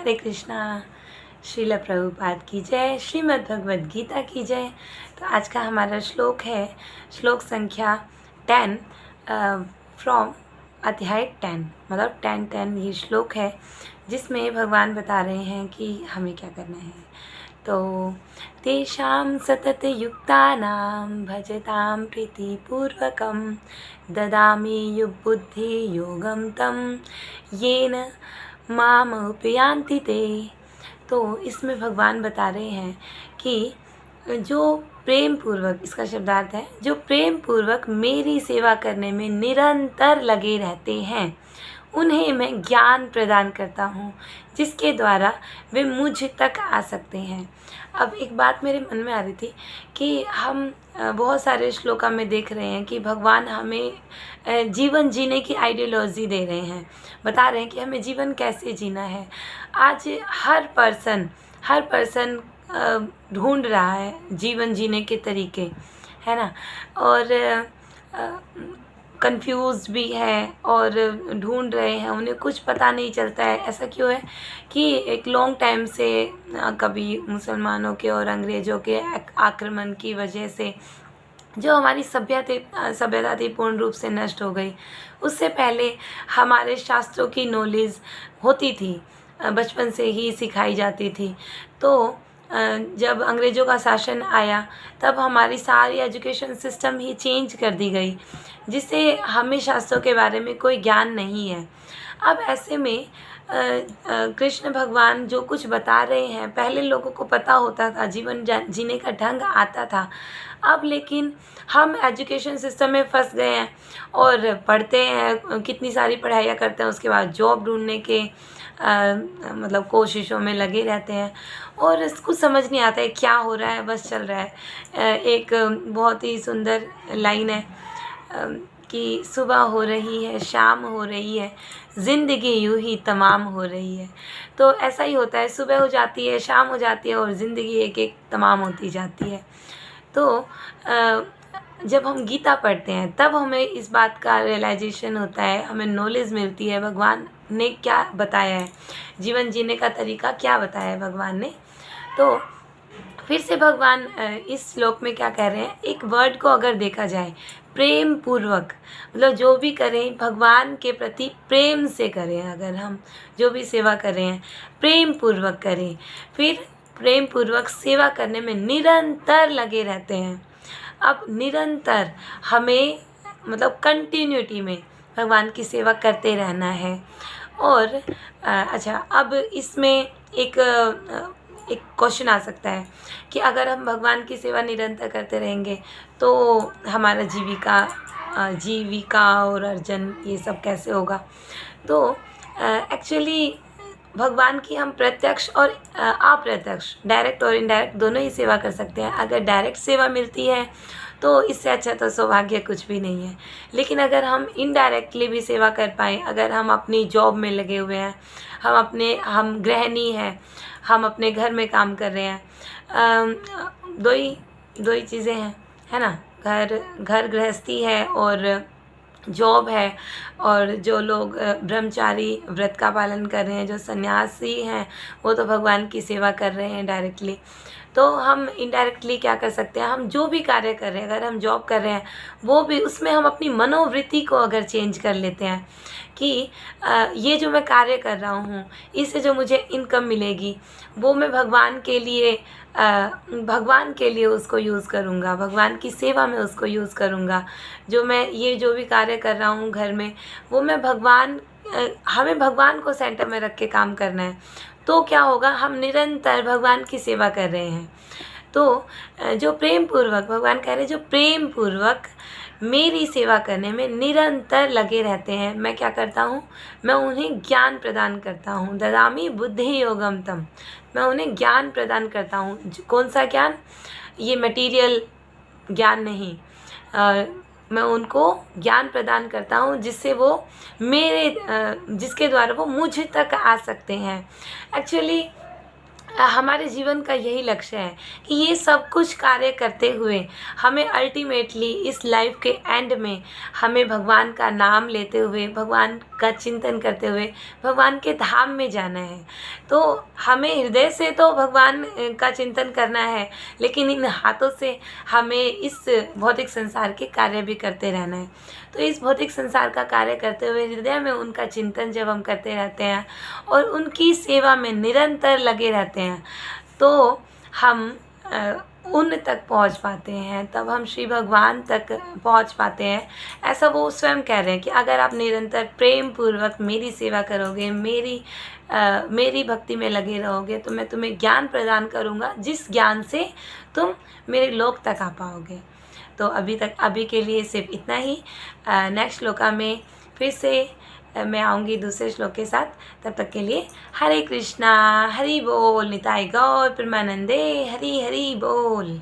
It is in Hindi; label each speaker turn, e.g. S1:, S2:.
S1: हरे कृष्णा। श्रील प्रभुपाद की जय। श्रीमद् भगवद गीता की जय। तो आज का हमारा श्लोक है श्लोक संख्या 10 फ्रॉम अध्याय 10, मतलब 10 ये श्लोक है जिसमें भगवान बता रहे हैं कि हमें क्या करना है। तो तेषां सततयुक्तानां भजतां प्रीतिपूर्वकं ददामि युक्बुद्धियोगं तं येन माम उपयान्ति ते। तो इसमें भगवान बता रहे हैं कि जो प्रेम पूर्वक, इसका शब्दार्थ है, जो प्रेम पूर्वक मेरी सेवा करने में निरंतर लगे रहते हैं उन्हें मैं ज्ञान प्रदान करता हूँ जिसके द्वारा वे मुझ तक आ सकते हैं। अब एक बात मेरे मन में आ रही थी कि हम बहुत सारे श्लोका में देख रहे हैं कि भगवान हमें जीवन जीने की आइडियोलॉजी दे रहे हैं, बता रहे हैं कि हमें जीवन कैसे जीना है। आज हर पर्सन ढूंढ रहा है जीवन जीने के तरीके, है ना, और कंफ्यूज भी है और ढूंढ रहे हैं, उन्हें कुछ पता नहीं चलता है। ऐसा क्यों है कि एक लॉन्ग टाइम से कभी मुसलमानों के और अंग्रेज़ों के आक्रमण की वजह से जो हमारी सभ्यता थी पूर्ण रूप से नष्ट हो गई। उससे पहले हमारे शास्त्रों की नॉलेज होती थी, बचपन से ही सिखाई जाती थी। तो जब अंग्रेज़ों का शासन आया तब हमारी सारी एजुकेशन सिस्टम ही चेंज कर दी गई, जिससे हमें शास्त्रों के बारे में कोई ज्ञान नहीं है। अब ऐसे में कृष्ण भगवान जो कुछ बता रहे हैं, पहले लोगों को पता होता था, जीवन जीने का ढंग आता था। अब लेकिन हम एजुकेशन सिस्टम में फंस गए हैं और पढ़ते हैं, कितनी सारी पढ़ाइयाँ करते हैं, उसके बाद जॉब ढूंढने के मतलब कोशिशों में लगे रहते हैं और कुछ समझ नहीं आता है क्या हो रहा है, बस चल रहा है। एक बहुत ही सुंदर लाइन है कि सुबह हो रही है, शाम हो रही है, ज़िंदगी यूँ ही तमाम हो रही है। तो ऐसा ही होता है, सुबह हो जाती है, शाम हो जाती है और ज़िंदगी एक एक तमाम होती जाती है। तो जब हम गीता पढ़ते हैं तब हमें इस बात का रियलाइजेशन होता है, हमें नॉलेज मिलती है भगवान ने क्या बताया है, जीवन जीने का तरीका क्या बताया है भगवान ने। तो फिर से भगवान इस श्लोक में क्या कह रहे हैं, एक वर्ड को अगर देखा जाए, प्रेम पूर्वक, मतलब जो भी करें भगवान के प्रति प्रेम से करें। अगर हम जो भी सेवा कर रहे हैं प्रेम पूर्वक करें, फिर प्रेम पूर्वक सेवा करने में निरंतर लगे रहते हैं। अब निरंतर हमें मतलब कंटिन्यूटी में भगवान की सेवा करते रहना है। और अच्छा, अब इसमें एक क्वेश्चन आ सकता है कि अगर हम भगवान की सेवा निरंतर करते रहेंगे तो हमारा जीविका और अर्जन ये सब कैसे होगा। तो एक्चुअली भगवान की हम प्रत्यक्ष और अप्रत्यक्ष, डायरेक्ट और इनडायरेक्ट दोनों ही सेवा कर सकते हैं। अगर डायरेक्ट सेवा मिलती है तो इससे अच्छा तो सौभाग्य कुछ भी नहीं है। लेकिन अगर हम इनडायरेक्टली भी सेवा कर पाएँ, अगर हम अपनी जॉब में लगे हुए हैं, हम गृहिणी हैं, हम अपने घर में काम कर रहे हैं, दो ही चीज़ें हैं, है ना, घर गृहस्थी है और जॉब है। और जो लोग ब्रह्मचारी व्रत का पालन कर रहे हैं, जो सन्यासी हैं, वो तो भगवान की सेवा कर रहे हैं डायरेक्टली। तो हम इनडायरेक्टली क्या कर सकते हैं, हम जो भी कार्य कर रहे हैं, अगर हम जॉब कर रहे हैं वो भी, उसमें हम अपनी मनोवृत्ति को अगर चेंज कर लेते हैं कि ये जो मैं कार्य कर रहा हूँ इससे जो मुझे इनकम मिलेगी वो मैं भगवान के लिए उसको यूज़ करूँगा, भगवान की सेवा में उसको यूज़ करूँगा। ये जो भी कार्य कर रहा हूँ घर में, वो मैं हमें भगवान को सेंटर में रख के काम करना है। तो क्या होगा, हम निरंतर भगवान की सेवा कर रहे हैं। तो जो प्रेम पूर्वक, भगवान कह रहे हैं, जो प्रेम पूर्वक मेरी सेवा करने में निरंतर लगे रहते हैं, मैं क्या करता हूँ, मैं उन्हें ज्ञान प्रदान करता हूँ। ददामि बुद्धि योगम तम, मैं उन्हें ज्ञान प्रदान करता हूँ। कौन सा ज्ञान, ये मटीरियल ज्ञान नहीं, मैं उनको ज्ञान प्रदान करता हूँ जिससे वो जिसके द्वारा वो मुझ तक आ सकते हैं। एक्चुअली हमारे जीवन का यही लक्ष्य है कि ये सब कुछ कार्य करते हुए हमें अल्टीमेटली इस लाइफ के एंड में हमें भगवान का नाम लेते हुए, भगवान का चिंतन करते हुए भगवान के धाम में जाना है। तो हमें हृदय से तो भगवान का चिंतन करना है, लेकिन इन हाथों से हमें इस भौतिक संसार के कार्य भी करते रहना है। तो इस भौतिक संसार का कार्य करते हुए हृदय में उनका चिंतन जब हम करते रहते हैं और उनकी सेवा में निरंतर लगे रहते हैं, तो हम उन तक पहुंच पाते हैं, तब हम श्री भगवान तक पहुंच पाते हैं। ऐसा वो स्वयं कह रहे हैं कि अगर आप निरंतर प्रेम पूर्वक मेरी सेवा करोगे, मेरी भक्ति में लगे रहोगे, तो मैं तुम्हें ज्ञान प्रदान करूँगा, जिस ज्ञान से तुम मेरे लोक तक आ पाओगे। तो अभी के लिए सिर्फ इतना ही। नेक्स्ट श्लोका में फिर से मैं आऊँगी दूसरे श्लोक के साथ। तब तक के लिए हरे कृष्णा, हरि बोल, निताई गौर प्रेमानंदे, हरि हरि बोल।